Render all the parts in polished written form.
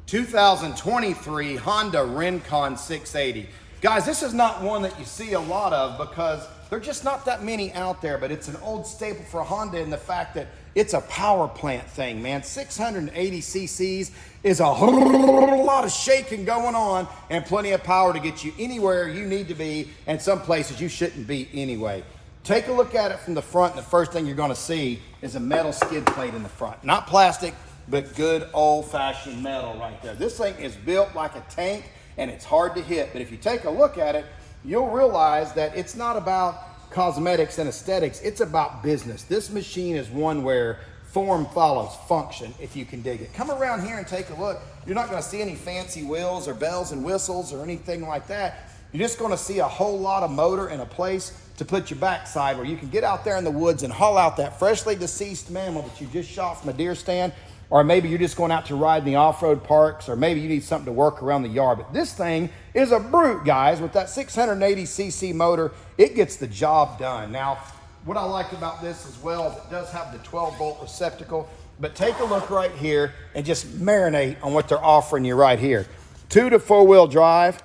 2023 Honda Rincon 680. Guys, this is not one that you see a lot of because there's just not that many out there, but it's an old staple for Honda in the fact that it's a power plant thing, man. 680 cc's is a whole lot of shaking going on and plenty of power to get you anywhere you need to be and some places you shouldn't be anyway. Take a look at it from the front, and the first thing you're gonna see is a metal skid plate in the front. Not plastic, but good old-fashioned metal right there. This thing is built like a tank, and it's hard to hit. But if you take a look at it, you'll realize that it's not about cosmetics and aesthetics. It's about business. This machine is one where form follows function, if you can dig it. Come around here and take a look. You're not going to see any fancy wheels or bells and whistles or anything like that. You're just going to see a whole lot of motor and a place to put your backside where you can get out there in the woods and haul out that freshly deceased mammal that you just shot from a deer stand. Or maybe you're just going out to ride in the off-road parks, or maybe you need something to work around the yard. But this thing is a brute, guys. With that 680 cc motor, it gets the job done. Now, what I like about this as well is it does have the 12-volt receptacle. But take a look right here and just marinate on what they're offering you right here. 2 to 4-wheel drive.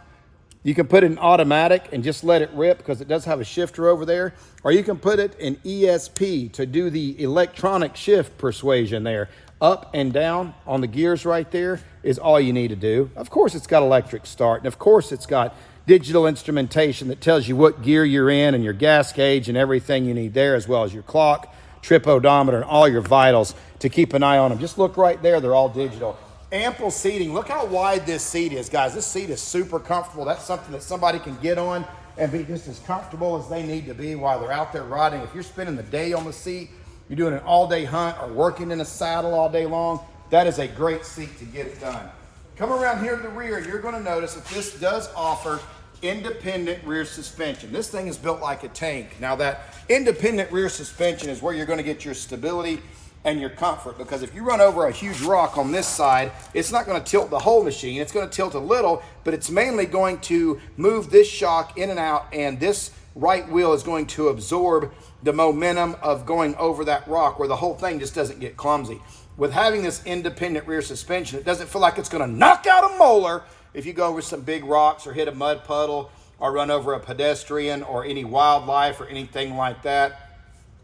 You can put it in automatic and just let it rip because it does have a shifter over there. Or you can put it in ESP to do the electronic shift persuasion there. Up and down on the gears right there is all you need to do. Of course, it's got electric start. And of course, it's got digital instrumentation that tells you what gear you're in and your gas gauge and everything you need there, as well as your clock, trip odometer, and all your vitals to keep an eye on them. Just look right there. They're all digital. Ample seating. Look how wide this seat is, guys. This seat is super comfortable. That's something that somebody can get on and be just as comfortable as they need to be while they're out there riding. If you're spending the day on the seat, you're doing an all-day hunt or working in a saddle all day long, that is a great seat to get it done. Come around here to the rear, you're going to notice that this does offer independent rear suspension. This thing is built like a tank. Now that independent rear suspension is where you're going to get your stability and your comfort, because if you run over a huge rock on this side, it's not going to tilt the whole machine. It's going to tilt a little, but it's mainly going to move this shock in and out, and this right wheel is going to absorb the momentum of going over that rock where the whole thing just doesn't get clumsy. With having this independent rear suspension, it doesn't feel like it's going to knock out a molar if you go over some big rocks or hit a mud puddle or run over a pedestrian or any wildlife or anything like that.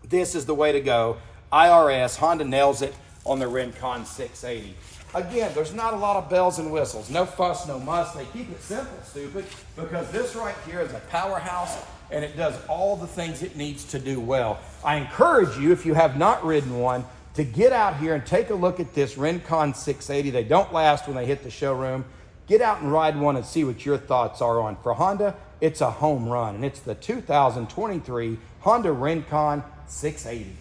This is the way to go. IRS, Honda nails it on the Rincon 680. Again, there's not a lot of bells and whistles. No fuss, no muss. They keep it simple, stupid, because this right here is a powerhouse and it does all the things it needs to do well. I encourage you, if you have not ridden one, to get out here and take a look at this Rincon 680. They don't last when they hit the showroom. Get out and ride one and see what your thoughts are on. For Honda, it's a home run, and it's the 2023 Honda Rincon 680.